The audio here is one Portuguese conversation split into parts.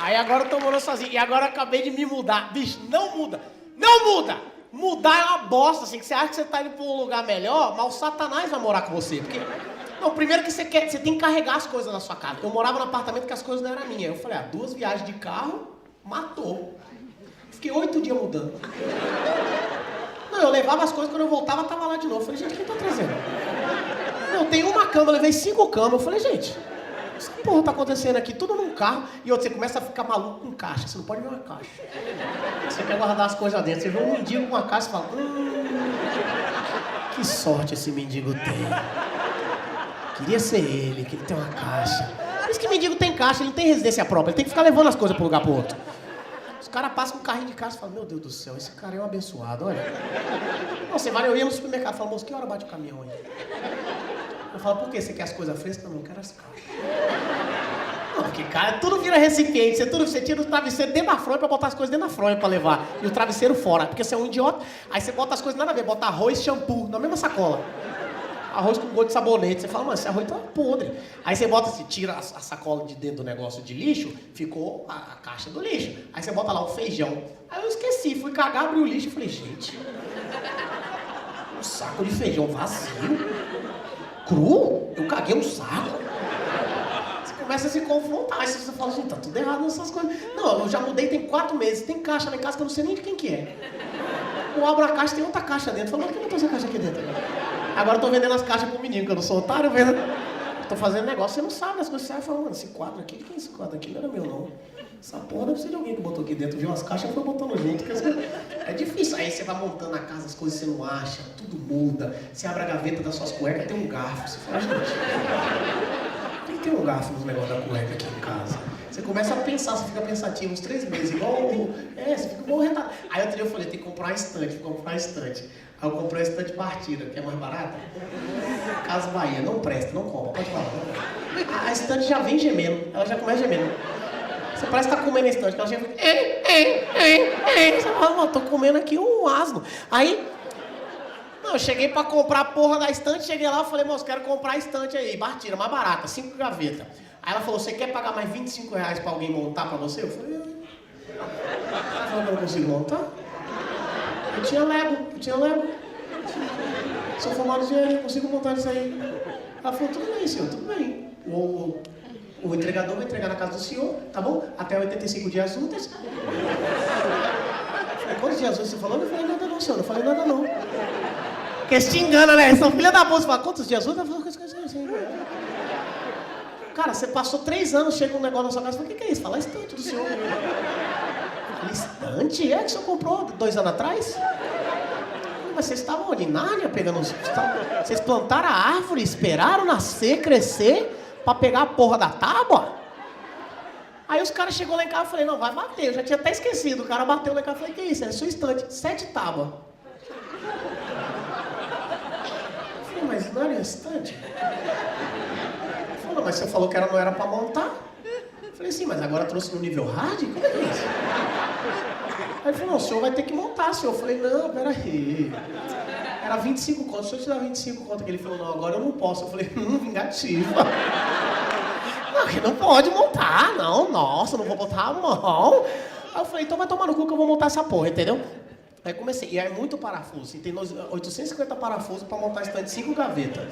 Aí agora eu tô morando sozinho. E agora eu acabei de me mudar. Bicho, não muda. Não muda! Mudar é uma bosta, assim, que você acha que você tá indo pra um lugar melhor, mas o Satanás vai morar com você. Porque. Não, primeiro que você tem que carregar as coisas na sua casa. Eu morava num apartamento que as coisas não eram minhas. Eu falei, 2 viagens de carro, matou. Fiquei 8 dias mudando. Não, eu levava as coisas, quando eu voltava, tava lá de novo. Eu falei, gente, quem tá trazendo? Não, tem uma cama, eu levei 5 camas. Eu falei, gente, essa porra tá acontecendo aqui, tudo num carro. E outro, você começa a ficar maluco com caixa. Você não pode ver uma caixa. Você quer guardar as coisas lá dentro. Você vê um mendigo com uma caixa e fala, que sorte esse mendigo tem. Queria ser ele, que ele tem uma caixa. Por isso que mendigo tem caixa, ele não tem residência própria. Ele tem que ficar levando as coisas pra um lugar pro outro. Os caras passam com um carrinho de caixa e falam, meu Deus do céu, esse cara é um abençoado, olha. Não, você vai, eu ia no supermercado e falo, moço, que hora bate o caminhão aí? Eu falo, por quê? Você quer as coisas frescas? Não, eu quero as caixas. Não, porque, cara, tudo vira recipiente. Você tira o travesseiro dentro da fronha pra botar as coisas dentro da fronha pra levar. E o travesseiro fora. Porque você é um idiota. Aí você bota as coisas nada a ver. Bota arroz e shampoo na mesma sacola. Arroz com gosto de sabonete. Você fala, mano, esse arroz tá podre. Aí você bota, tira a sacola de dentro do negócio de lixo, ficou a caixa do lixo. Aí você bota lá o feijão. Aí eu esqueci, fui cagar, abri o lixo e falei, gente, um saco de feijão vazio? Cru? Eu caguei um saco? Você começa a se confrontar. Aí você fala, gente, tá tudo errado nessas coisas. Não, eu já mudei tem 4 meses. Tem caixa lá em casa que eu não sei nem de quem que é. Eu abro a caixa, tem outra caixa dentro. Eu falo, por que não tem essa caixa aqui dentro? Agora eu tô vendendo as caixas pro menino, que eu não sou otário, vendo. Tô fazendo negócio, você não sabe as coisas. Você vai falando, mano, esse quadro aqui, de quem é esse quadro aqui? Não era meu, não. Essa porra deve ser de alguém que botou aqui dentro, viu as caixas e foi botando junto. É difícil. Aí você vai montando a casa, as coisas você não acha, tudo muda. Você abre a gaveta das suas cuecas, tem um garfo. Você fala, gente, tem que ter um garfo nos negócios da cueca aqui em casa. Você começa a pensar, você fica pensativo uns 3 meses, igual. Você fica igual retado. Aí outro dia eu falei, tem que comprar uma estante, vou comprar uma estante. Aí eu comprei uma estante partida, que é mais barata. Casa Bahia, não presta, não compra, pode falar. A estante já vem gemendo, ela já começa gemendo. Você parece que tá comendo a estante, que ela já fica. Você fala, mano, tô comendo aqui um asno. Aí, não, eu cheguei pra comprar a porra da estante, cheguei lá e falei, moço, quero comprar a estante aí, partida, mais barata, 5 gavetas. Aí ela falou, você quer pagar mais R$25 pra alguém montar pra você? Eu falei, ela falou que eu não consigo montar? Eu tinha Lego. Se eu formar no dinheiro, eu consigo montar isso aí. Ela falou, tudo bem, senhor, tudo bem. O entregador vai entregar na casa do senhor, tá bom? Até 85 dias úteis. Falei, quantos dias úteis você falou? Eu não falei nada não, senhor, não falei nada não. Porque se te engana, né? São filha da bolsa, você fala, quantos dias úteis? Eu falei, assim. Cara, você passou 3 anos, chega um negócio na sua casa, eu falei, o que é isso? Fala, estante do senhor. Estante? É que o senhor comprou 2 anos atrás? Mas vocês estavam onde? Em Nárnia pegando... Vocês plantaram a árvore, esperaram nascer, crescer, pra pegar a porra da tábua? Aí os caras chegou lá em casa e falei, não, vai bater. Eu já tinha até esquecido. O cara bateu lá em casa e falei, que isso? É sua estante. 7 tábuas. Eu falei, mas não era estante? Ele falou, mas você falou que não era pra montar? Eu falei, sim, mas agora trouxe no nível hard? Como é que é isso? Aí ele falou, não, o senhor vai ter que montar, senhor. Eu falei, não, peraí. Era 25 conto, se eu te dar 25 conto, que ele falou, não, agora eu não posso. Eu falei, vingativa. Não, que não pode montar, não, nossa, não vou botar a mão. Aí eu falei, então vai tomar no cu que eu vou montar essa porra, entendeu? Aí comecei, e é muito parafuso, e tem 850 parafusos pra montar esse tanto de 5 gavetas.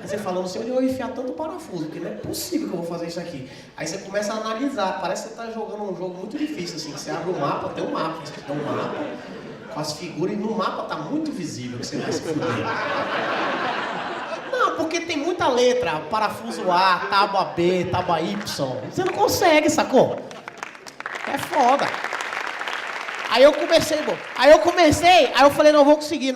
Aí você fala, não sei onde eu vou enfiar tanto parafuso, porque não é possível que eu vou fazer isso aqui. Aí você começa a analisar, parece que você tá jogando um jogo muito difícil, assim, que você abre o mapa, tem um mapa, você tem um mapa, com as figuras, e no mapa tá muito visível que você vai se fuder. Não, porque tem muita letra, parafuso A, tábua B, tábua Y, você não consegue, sacou? É foda. Aí eu comecei, aí eu falei, não, eu vou conseguir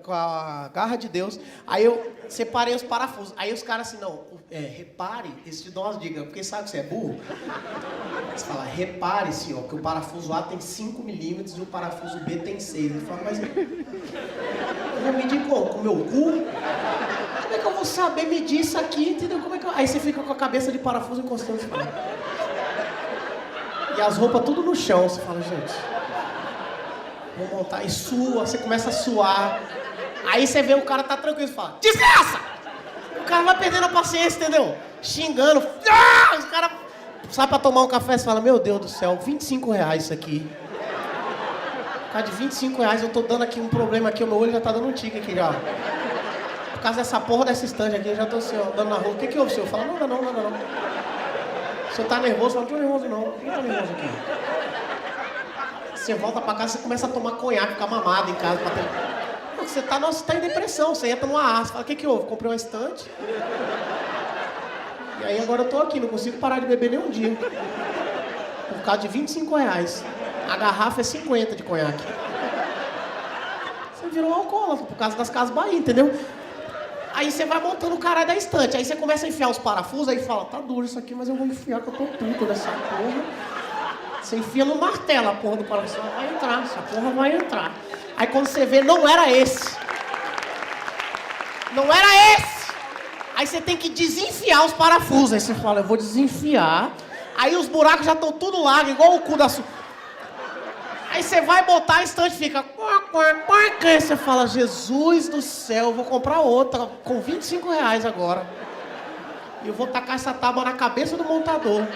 com a garra de Deus. Aí eu separei os parafusos. Aí os caras assim, não, repare, eles te dão umas dicas, porque sabe que você é burro? Você fala, repare, senhor, que o parafuso A tem 5 milímetros e o parafuso B tem 6. Ele fala, mas eu vou medir como? Com o meu cu? Como é que eu vou saber medir isso aqui, entendeu? Aí você fica com a cabeça de parafuso encostando. Você fala, e as roupas tudo no chão, você fala, gente, vou montar, e sua, você começa a suar. Aí você vê o cara tá tranquilo e fala, desgraça! O cara vai perdendo a paciência, entendeu? Xingando, os caras sai pra tomar um café, você fala, meu Deus do céu, R$25 isso aqui. Por causa de R$25 eu tô dando aqui um problema aqui, o meu olho já tá dando um tique aqui já. Por causa dessa porra dessa estante aqui, eu já tô assim, ó, andando na rua. O que houve, senhor? Fala, não. O senhor tá nervoso? Fala, não tô nervoso não. Quem tá nervoso aqui? Você volta pra casa, você começa a tomar conhaque, ficar mamado em casa. Pra ter... Você tá em depressão, você entra numa arça. Fala, o que houve? Comprei uma estante. E aí agora eu tô aqui, não consigo parar de beber nem um dia. Por causa de R$25. A garrafa é 50 de conhaque. Você virou um alcoólatra por causa das Casas Bahia, entendeu? Aí você vai montando o caralho da estante. Aí você começa a enfiar os parafusos, aí fala, tá duro isso aqui, mas eu vou enfiar que eu tô puto dessa porra. Você enfia no martelo a porra do parafuso. Vai entrar, essa porra vai entrar. Aí quando você vê, não era esse. Não era esse. Aí você tem que desenfiar os parafusos. Aí você fala, eu vou desenfiar. Aí os buracos já estão tudo largo, igual o cu da sua... Aí você vai botar a estante, fica... Aí você fala, Jesus do céu, eu vou comprar outra com R$25 agora. E eu vou tacar essa tábua na cabeça do montador.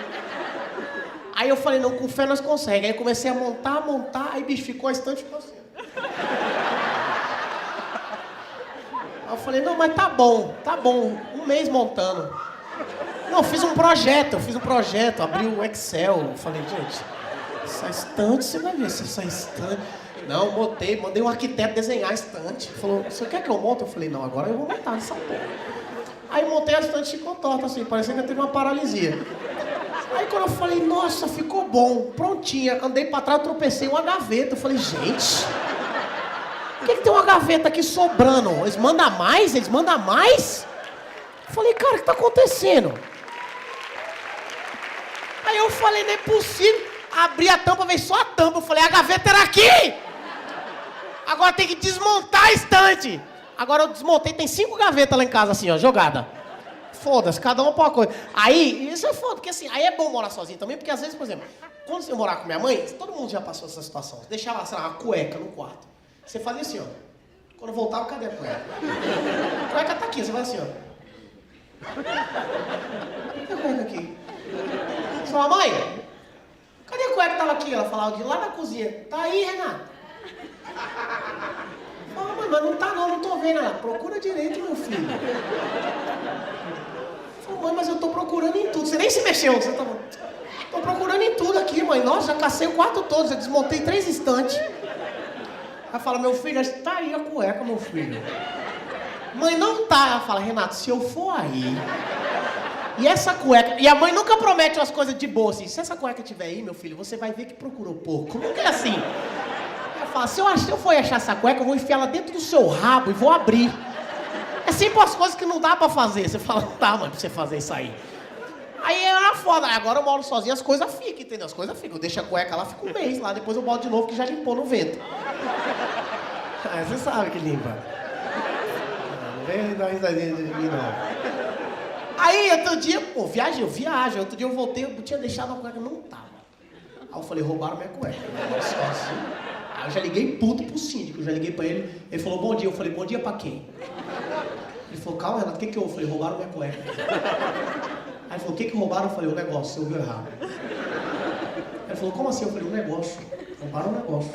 Aí eu falei, não, com fé nós conseguimos. Aí eu comecei a montar, aí bicho, ficou a estante, ficou assim. Aí eu falei, não, mas tá bom, um mês montando. Não, eu fiz um projeto, abri o Excel, eu falei, gente, essa estante, você vai ver se essa estante... Não, mandei um arquiteto desenhar a estante. Falou, você quer que eu monte? Eu falei, não, agora eu vou montar essa porra. Aí montei a estante e ficou torta assim, parecendo que eu teve uma paralisia. Aí quando eu falei, nossa, ficou bom, prontinha, andei pra trás, tropecei uma gaveta. Eu falei, gente, por que tem uma gaveta aqui sobrando? Eles mandam mais? Eu falei, cara, o que tá acontecendo? Aí eu falei, não é possível. Abri a tampa, veio só a tampa. Eu falei, a gaveta era aqui! Agora tem que desmontar a estante. Agora eu desmontei, tem 5 gavetas lá em casa assim, ó, jogada. Foda-se, cada uma pra uma coisa. Aí, isso é foda, porque assim, aí é bom morar sozinho também, porque às vezes, por exemplo, quando você morar com minha mãe, todo mundo já passou essa situação. Você deixava, sei lá, uma cueca no quarto. Você fazia assim, ó. Quando eu voltava, cadê a cueca? A cueca tá aqui, você vai assim, ó. Cadê a cueca aqui? Você fala, mãe, cadê a cueca que tava aqui? Ela falava de lá na cozinha. Tá aí, Renato. Fala, mãe, mas não tá não tô vendo. Ela, procura direito, meu filho. Fala, mãe, mas eu tô procurando em tudo. Você nem se mexeu, você tá... Tô procurando em tudo aqui, mãe. Nossa, já cacei o quarto todo, já desmontei 3 estantes. Ela fala, meu filho, tá aí a cueca, meu filho. Mãe, não tá. Ela fala, Renato, se eu for aí... E essa cueca... E a mãe nunca promete umas coisas de boa, assim. Se essa cueca estiver aí, meu filho, você vai ver que procurou pouco. Nunca é assim. Ela fala, se eu for achar essa cueca, eu vou enfiar ela dentro do seu rabo e vou abrir. É sempre as coisas que não dá pra fazer. Você fala, não dá, mãe, pra você fazer isso aí. Aí era foda. Agora eu moro sozinho, as coisas ficam, entendeu? As coisas ficam. Eu deixo a cueca lá, fica um mês lá. Depois eu boto de novo, que já limpou no vento. Aí você sabe que limpa. Não vem dar risadinha de mim, não. Aí, outro dia, pô, eu viajo. Outro dia eu voltei, eu tinha deixado a cueca, não tava. Aí eu falei, roubaram minha cueca. Aí eu já liguei puto pro síndico, eu já liguei pra ele. Ele falou, bom dia. Eu falei, bom dia pra quem? Ele falou, calma, Renato, o que houve? Eu falei, roubaram minha cueca. Aí ele falou, o que roubaram? Eu falei, o negócio, você ouviu errado. Aí ele falou, como assim? Eu falei, o negócio. Roubaram o negócio.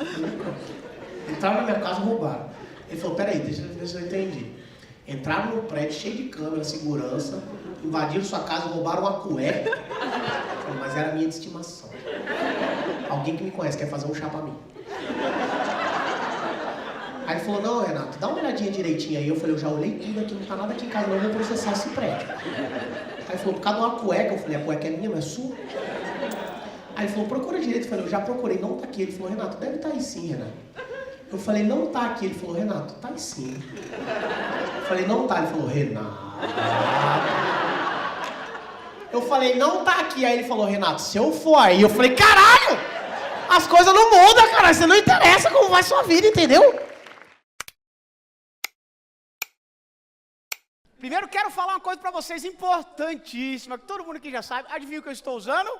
Entraram na minha casa e roubaram. Ele falou, peraí, deixa eu ver se eu entendi. Entraram no prédio cheio de câmera, segurança, invadiram sua casa e roubaram uma cueca. Eu falei, mas era minha de estimação. Alguém que me conhece quer fazer um chá pra mim. Aí ele falou, não, Renato, dá uma olhadinha direitinho aí. Eu falei, eu já olhei tudo aqui, não tá nada aqui em casa, não, eu vou processar esse prédio. Aí ele falou, por causa de uma cueca. Eu falei, a cueca é minha, não é sua? Aí ele falou, procura direito. Eu falei, eu já procurei, não tá aqui. Ele falou, Renato, deve estar aí sim, Renato. Eu falei, não tá aqui. Ele falou, Renato, tá aí sim. Eu falei, não tá. Ele falou, Renato. Eu falei, não tá aqui. Aí ele falou, Renato, se eu for aí. Eu falei, caralho! As coisas não mudam, cara. Você não interessa como vai sua vida, entendeu? Primeiro quero falar uma coisa pra vocês importantíssima, que todo mundo aqui já sabe. Adivinha o que eu estou usando?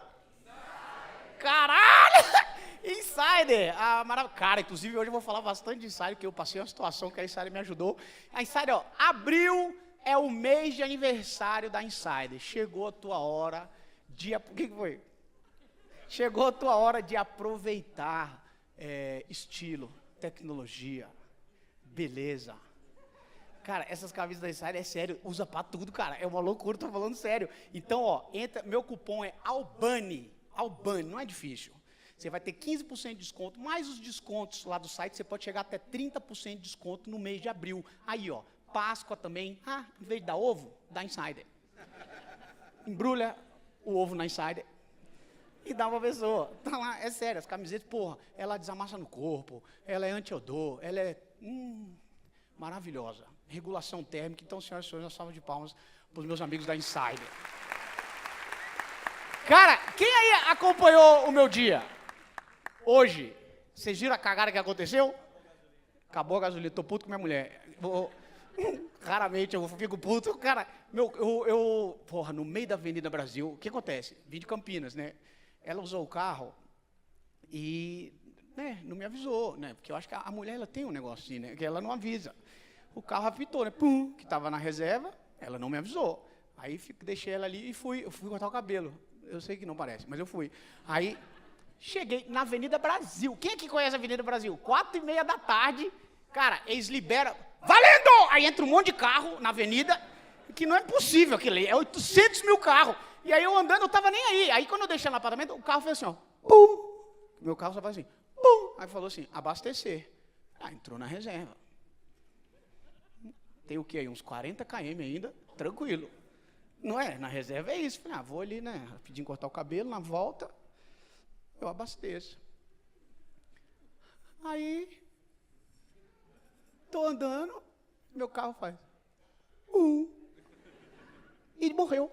Caralho! Insider! Cara, inclusive hoje eu vou falar bastante de Insider, porque eu passei uma situação que a Insider me ajudou. A Insider, ó, abril é o mês de aniversário da Insider. Chegou a tua hora, dia... O que foi? Chegou a tua hora de aproveitar estilo, tecnologia, beleza. Cara, essas camisas da Insider é sério, usa pra tudo, cara. É uma loucura, tô falando sério. Então, ó, meu cupom é Albani. Albani, não é difícil. Você vai ter 15% de desconto, mais os descontos lá do site, você pode chegar até 30% de desconto no mês de abril. Aí, ó, Páscoa também. Em vez de dar ovo, dá Insider. Embrulha o ovo na Insider e dá pra pessoa. Tá lá, é sério, as camisetas, porra, ela desamassa no corpo, ela é anti-odor, ela é maravilhosa. Regulação térmica. Então, senhoras e senhores, uma salva de palmas pros meus amigos da Insider. Cara, quem aí acompanhou o meu dia? Hoje, vocês viram a cagada que aconteceu? Acabou a gasolina, tô puto com minha mulher. Raramente eu fico puto. Cara, porra, no meio da Avenida Brasil, o que acontece? Vim de Campinas, né? Ela usou o carro e, né, não me avisou, né? Porque eu acho que a mulher, ela tem um negócio assim, né? Que ela não avisa. O carro apitou, né? Pum, que tava na reserva, ela não me avisou. Aí deixei ela ali e fui cortar o cabelo. Eu sei que não parece, mas eu fui. Aí, cheguei na Avenida Brasil. Quem aqui conhece a Avenida Brasil? 4:30 da tarde, cara, eles liberam... Valendo! Aí entra um monte de carro na avenida, que não é possível aquilo ali, é 800 mil carros. E aí eu andando, eu tava nem aí. Aí quando eu deixei no apartamento, o carro fez assim, ó, pum! Meu carro só faz assim, pum! Aí falou assim, abastecer. Entrou na reserva. Tem o quê aí? Uns 40 km ainda, tranquilo. Não é? Na reserva é isso. Falei, vou ali, né, rapidinho cortar o cabelo, na volta, eu abasteço. Aí... tô andando, meu carro faz. E ele morreu.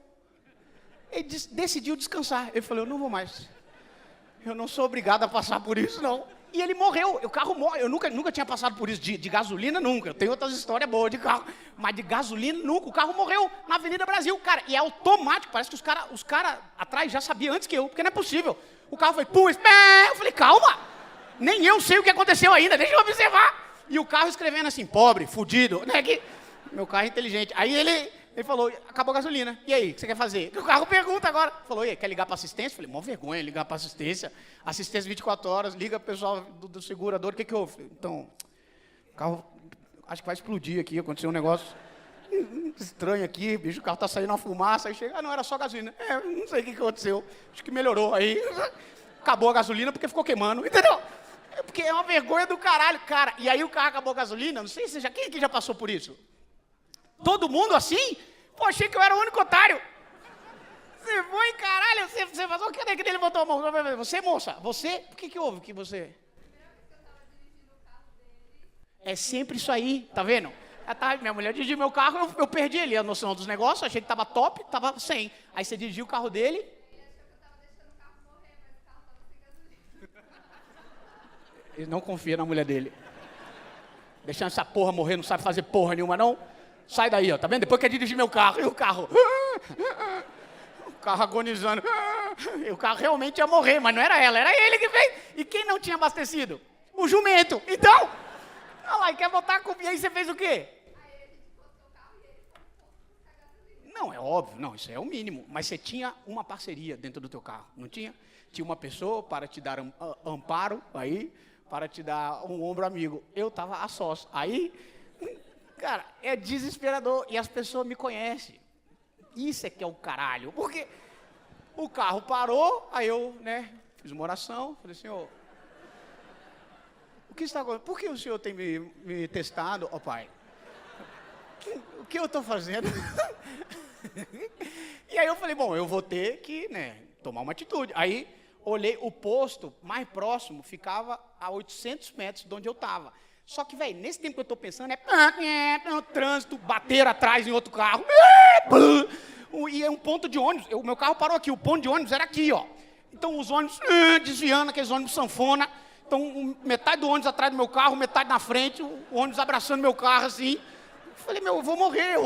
Ele decidiu descansar. Ele falou, eu não vou mais. Eu não sou obrigado a passar por isso, não. E ele morreu. O carro morre. Eu nunca tinha passado por isso. De gasolina, nunca. Eu tenho outras histórias boas de carro. Mas de gasolina, nunca. O carro morreu na Avenida Brasil. Cara, e é automático. Parece que os cara atrás já sabiam antes que eu. Porque não é possível. O carro foi, pum, eu falei, calma. Nem eu sei o que aconteceu ainda. Deixa eu observar. E o carro escrevendo assim, pobre, fudido, né? Meu carro é inteligente. Aí ele falou, acabou a gasolina. E aí, o que você quer fazer? O carro pergunta agora. Falou, e aí, quer ligar para assistência? Falei, mó vergonha ligar para assistência. Assistência 24 horas, liga pro pessoal do segurador, o que houve? Falei, então, o carro, acho que vai explodir aqui, aconteceu um negócio estranho aqui, bicho, o carro tá saindo uma fumaça, aí chega, não, era só gasolina. Não sei o que aconteceu, acho que melhorou. Aí, acabou a gasolina porque ficou queimando, entendeu? Porque é uma vergonha do caralho, cara. E aí o carro acabou a gasolina, não sei se quem aqui já passou por isso? Todo mundo assim? Pô, achei que eu era o único otário. Você foi, caralho, você passou, cadê que ele botou a mão? Você, moça, você, o que houve que você... É sempre isso aí, tá vendo? Minha mulher dirigiu meu carro, eu perdi ali a noção dos negócios, achei que tava top, tava 100. Aí você dirigiu o carro dele... Ele não confia na mulher dele. Deixando essa porra morrer, não sabe fazer porra nenhuma, não. Sai daí, ó, tá vendo? Depois quer dirigir meu carro. E o carro? O carro agonizando. E o carro realmente ia morrer, mas não era ela, era ele que fez. E quem não tinha abastecido? O jumento. Então, olha lá, e quer botar a culpa. E aí você fez o quê? Não, é óbvio, não, isso é o mínimo. Mas você tinha uma parceria dentro do teu carro, não tinha? Tinha uma pessoa para te dar amparo, aí... para te dar um ombro amigo. Eu tava a sós. Aí, cara, é desesperador. E as pessoas me conhecem. Isso é que é o caralho. Porque o carro parou, aí eu, né, fiz uma oração. Falei, senhor, o que está acontecendo? Por que o senhor tem me testado, ó pai? O que eu estou fazendo? E aí eu falei, bom, eu vou ter que, né, tomar uma atitude. Aí... olhei, o posto mais próximo ficava a 800 metros de onde eu estava. Só que, velho, nesse tempo que eu estou pensando, trânsito, bateram atrás em outro carro. E é um ponto de ônibus. Meu carro parou aqui, o ponto de ônibus era aqui, ó. Então, os ônibus desviando, aqueles ônibus sanfona. Então, metade do ônibus atrás do meu carro, metade na frente, o ônibus abraçando meu carro, assim. Eu falei, eu vou morrer.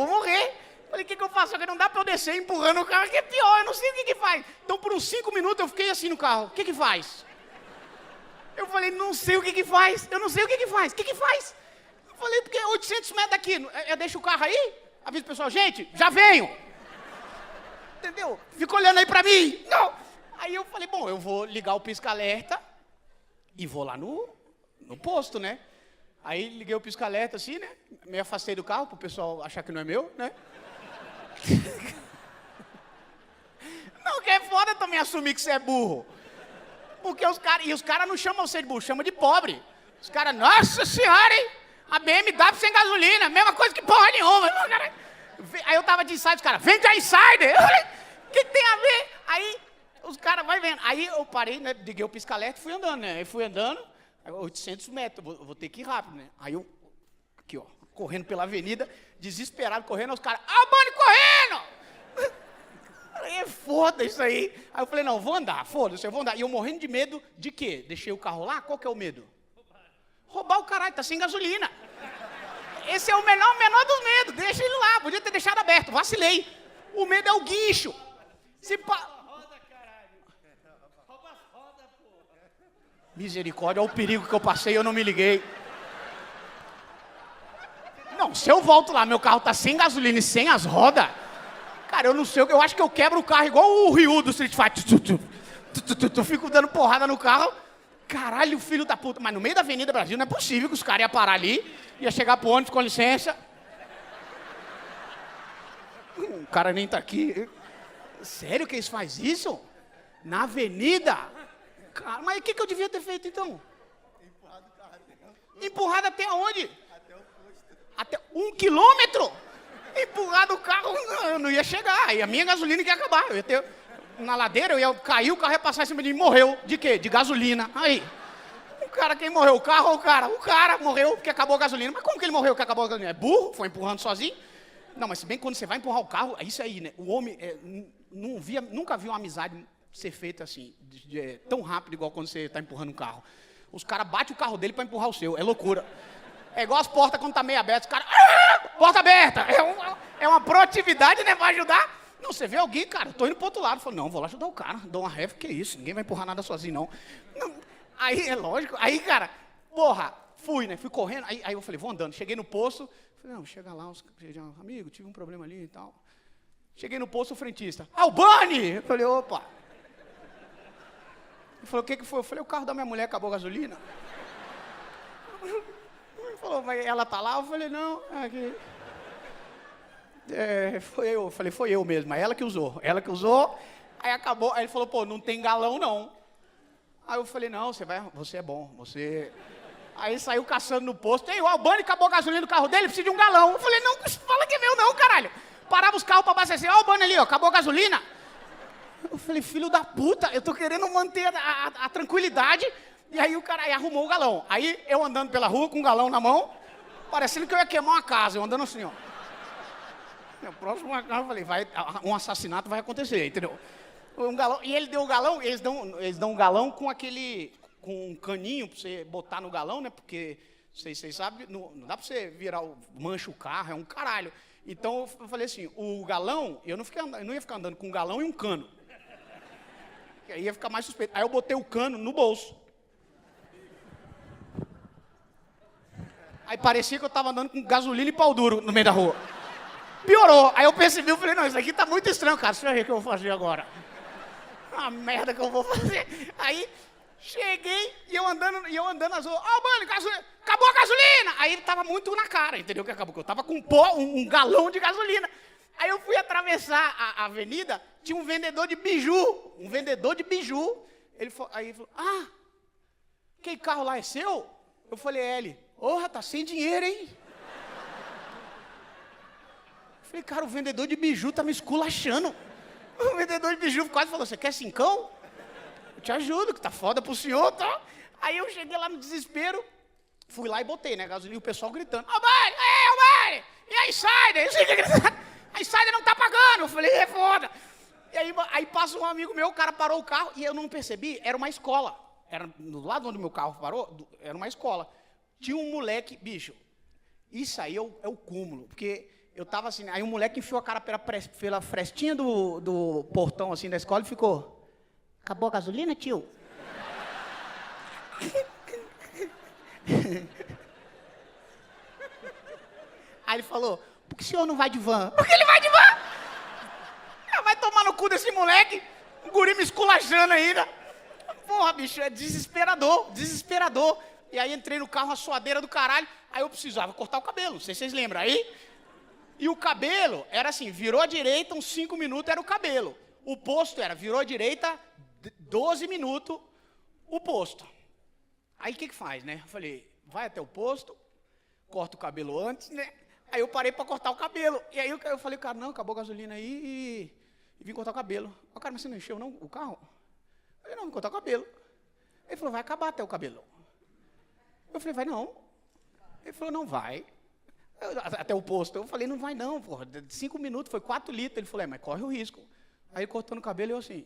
Falei, o que eu faço? Só que não dá pra eu descer empurrando o carro, que é pior, eu não sei o que faz. Então, por uns 5 minutos, eu fiquei assim no carro. O que faz? Eu falei, não sei o que faz. Eu não sei o que faz. O que faz? Eu falei, porque é 800 metros daqui. Eu deixo o carro aí, aviso o pessoal, gente, já venho. Entendeu? Fica olhando aí pra mim. Não. Aí eu falei, bom, eu vou ligar o pisca-alerta e vou lá no posto, né? Aí liguei o pisca-alerta assim, né? Me afastei do carro pro pessoal achar que não é meu, né? Não, que é foda também assumir que você é burro. Porque os caras não chamam você de burro, chamam de pobre. Os caras, nossa senhora, hein? A BMW sem gasolina, mesma coisa que porra nenhuma. Aí eu tava de insider, os caras, vende a insider. Eu falei, o que tem a ver? Aí os caras vai vendo. Aí eu parei, né? Liguei o pisca-alerta e fui andando, né? Aí fui andando, 800 metros, vou ter que ir rápido, né? Aí eu, aqui ó, correndo pela avenida, desesperado, correndo, os caras, o Bunny correndo! É foda isso aí. Aí eu falei, não, vou andar, foda-se, eu vou andar. E eu morrendo de medo de quê? Deixei o carro lá? Qual que é o medo? Roubar o caralho, tá sem gasolina. Esse é o menor dos medos, deixa ele lá, podia ter deixado aberto, vacilei. O medo é o guincho. Misericórdia, olha o perigo que eu passei, eu não me liguei. Não, se eu volto lá, meu carro tá sem gasolina e sem as rodas, cara, eu não sei, eu acho que eu quebro o carro igual o Ryu do Street Fighter. Eu fico dando porrada no carro. Caralho, filho da puta. Mas no meio da Avenida Brasil não é possível que os caras iam parar ali, ia chegar pro ônibus, com licença. O cara nem tá aqui. Sério que eles fazem isso? Na avenida? Cara, mas o que eu devia ter feito então? Empurrado o carro. Empurrado até onde? Até o posto. Até 1 quilômetro? Empurrado o carro, eu não ia chegar. Aí a minha gasolina ia acabar. Eu ia ter... Na ladeira, eu ia cair, o carro ia passar em cima de mim e morreu. De quê? De gasolina. Aí. O cara, quem morreu? O carro ou o cara? O cara morreu porque acabou a gasolina. Mas como que ele morreu porque acabou a gasolina? É burro? Foi empurrando sozinho? Não, mas se bem que quando você vai empurrar o carro, é isso aí, né? O homem nunca viu uma amizade ser feita assim, tão rápido igual quando você está empurrando um carro. Os caras batem o carro dele para empurrar o seu. É loucura. É igual as portas quando tá meio aberta. Os caras... porta aberta! É uma proatividade, né? Vai ajudar. Não, você vê alguém, cara, tô indo pro outro lado. Falo, não, vou lá ajudar o cara. Dou uma ref, que isso? Ninguém vai empurrar nada sozinho, não. Aí, é lógico. Aí, cara, porra, fui, né? Fui correndo. Aí eu falei, vou andando. Cheguei no posto. Falei, não, chega lá. Amigo, tive um problema ali e tal. Cheguei no posto, o frentista. O Bunny! Eu falei, opa. Ele falou, o que foi? Eu falei, o carro da minha mulher acabou a gasolina. Ele falou, mas ela tá lá? Eu falei, não, é aqui. Foi eu. Eu falei, foi eu mesmo, mas ela que usou. Aí acabou. Aí ele falou, pô, não tem galão não. Aí eu falei, não, você é bom, você... Aí saiu caçando no posto. Ei, o Albani acabou a gasolina do carro dele, precisa de um galão. Eu falei, não, fala que é meu não, caralho. Parava os carros pra abastecer. Ó, o Albani ali, ó, acabou a gasolina. Eu falei, filho da puta, eu tô querendo manter a tranquilidade. E aí o cara arrumou o galão. Aí eu andando pela rua com um galão na mão, parecendo que eu ia queimar uma casa, eu andando assim, ó. No próximo carro eu falei, um assassinato vai acontecer, entendeu? Um galão, e ele deu o galão, eles dão um galão com um caninho pra você botar no galão, né? Porque, vocês sabem, não dá pra você mancha o carro, é um caralho. Então eu falei assim, o galão, eu não ia ficar andando com um galão e um cano. Aí ia ficar mais suspeito. Aí eu botei o cano no bolso. Aí parecia que eu tava andando com gasolina e pau duro no meio da rua. Piorou. Aí eu percebi, eu falei, não, isso aqui tá muito estranho, cara. Deixa eu ver o que eu vou fazer agora. A merda que eu vou fazer. Aí, cheguei e eu andando nas ruas. Mano, acabou a gasolina! Aí tava muito na cara, entendeu? Que acabou, que eu tava com um galão de gasolina. Aí eu fui atravessar a avenida, tinha um vendedor de biju. Aí ele falou, aquele carro lá é seu? Eu falei, ele, porra, tá sem dinheiro, hein? Eu falei, cara, o vendedor de biju tá me esculachando. O vendedor de biju quase falou, você quer cincão? Eu te ajudo, que tá foda pro senhor, tá? Aí eu cheguei lá no desespero, fui lá e botei, né, gasolina, e o pessoal gritando, Mari, e a Insider? A Insider não tá pagando. Eu falei, é foda. E aí passa um amigo meu, o cara parou o carro, e eu não percebi, era uma escola. Era do lado onde meu carro parou, era uma escola. Tinha um moleque, bicho, isso aí é o cúmulo, porque... Eu tava assim, aí um moleque enfiou a cara pela frestinha do portão assim da escola e ficou, acabou a gasolina, tio? Aí ele falou, por que o senhor não vai de van? Porque ele vai de van! Vai tomar no cu desse moleque. O guri me esculachando ainda. Porra, bicho, é desesperador, desesperador. E aí entrei no carro, uma suadeira do caralho. Aí eu precisava cortar o cabelo, não sei se vocês lembram aí. E o cabelo era assim, virou à direita, uns 5 minutos era o cabelo. O posto era, virou à direita, 12 minutos, o posto. Aí o que faz, né? Eu falei, vai até o posto, corta o cabelo antes, né? Aí eu parei pra cortar o cabelo. E aí eu falei, cara, não, acabou a gasolina aí e vim cortar o cabelo. O cara, mas você não encheu não o carro? Eu falei, não, vim cortar o cabelo. Ele falou, vai acabar até o cabelo. Eu falei, vai não. Ele falou, não vai. Até o posto. Eu falei, não vai não, porra. 5 minutos, foi 4 litros. Ele falou, mas corre o risco. Aí cortando o cabelo, eu assim.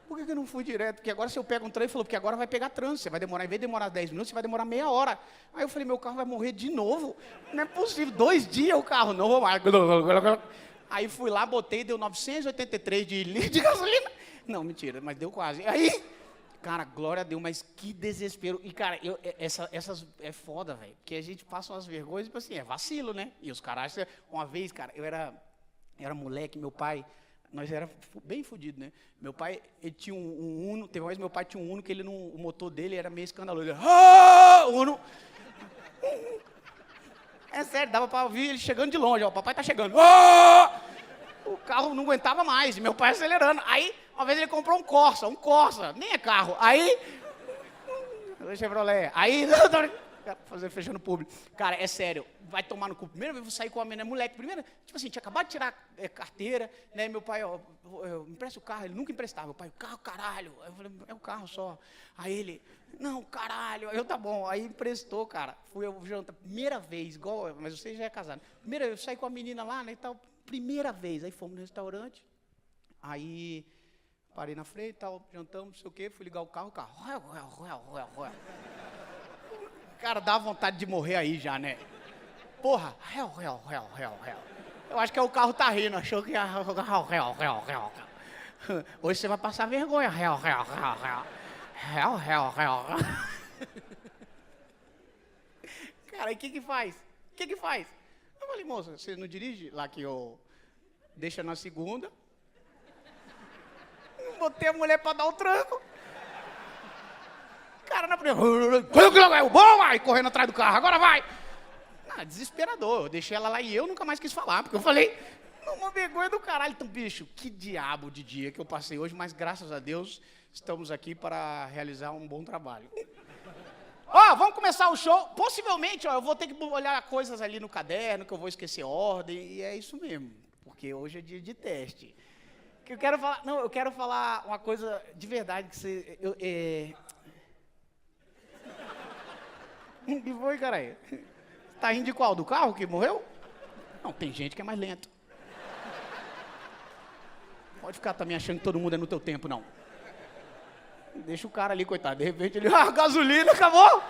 Por que eu não fui direto? Porque agora se eu pego um trem, ele falou, porque agora vai pegar trânsito. Você vai demorar, em vez de demorar 10 minutos, você vai demorar meia hora. Aí eu falei, meu carro vai morrer de novo. Não é possível. 2 dias o carro, não vou mais. Aí fui lá, botei, deu 983 de litro de gasolina. Não, mentira, mas deu quase. Aí, cara, glória a Deus, mas que desespero. E, cara, essas é foda, velho. Porque a gente passa umas vergonhas, tipo assim, é vacilo, né? E os caras, uma vez, cara, eu era moleque, meu pai, nós era bem fodidos, né? Meu pai, ele tinha um Uno, teve uma vez meu pai tinha um Uno que ele o motor dele era meio escandaloso. Ele, Uno. É sério, dava pra ouvir ele chegando de longe, ó, o papai tá chegando. O carro não aguentava mais, e meu pai acelerando. Aí, uma vez ele comprou um Corsa, nem é carro. Aí, Chevrolet, aí, fechando público. Cara, é sério, vai tomar no cu. Primeira vez eu vou sair com a menina, moleque, primeira, tipo assim, tinha acabado de tirar carteira, né, meu pai, ó, me empresta o carro, ele nunca emprestava, meu pai, o carro, caralho. Aí eu falei, é o carro só. Aí ele, não, caralho, aí eu, tá bom, aí emprestou, cara. Fui eu jantar, primeira vez, igual, mas você já é casado. Primeira vez, eu saí com a menina lá, né, e tal, primeira vez, aí fomos no restaurante, aí parei na frente, tal, jantamos, não sei o quê, fui ligar o carro, cara, dá vontade de morrer aí já, né? Porra, eu acho que é o carro tá rindo, achou que hoje você vai passar vergonha, Cara, e o que faz? O que faz? Eu falei, moça, você não dirige lá que eu deixa na segunda? Botei a mulher pra dar o tranco. Cara, na primeira, vai, correndo atrás do carro, agora vai. Ah, desesperador, eu deixei ela lá e eu nunca mais quis falar, porque eu falei, uma vergonha do caralho. Então, bicho, que diabo de dia que eu passei hoje, mas graças a Deus, estamos aqui para realizar um bom trabalho. Ó, vamos começar o show. Possivelmente, ó, eu vou ter que olhar coisas ali no caderno, que eu vou esquecer ordem, e é isso mesmo, porque hoje é dia de teste. Que eu quero falar uma coisa de verdade que você... Que foi, caralho? Tá rindo de qual? Do carro que morreu? Não, tem gente que é mais lento. Pode ficar também achando que todo mundo é no teu tempo, não. Deixa o cara ali, coitado. De repente ele... gasolina, acabou!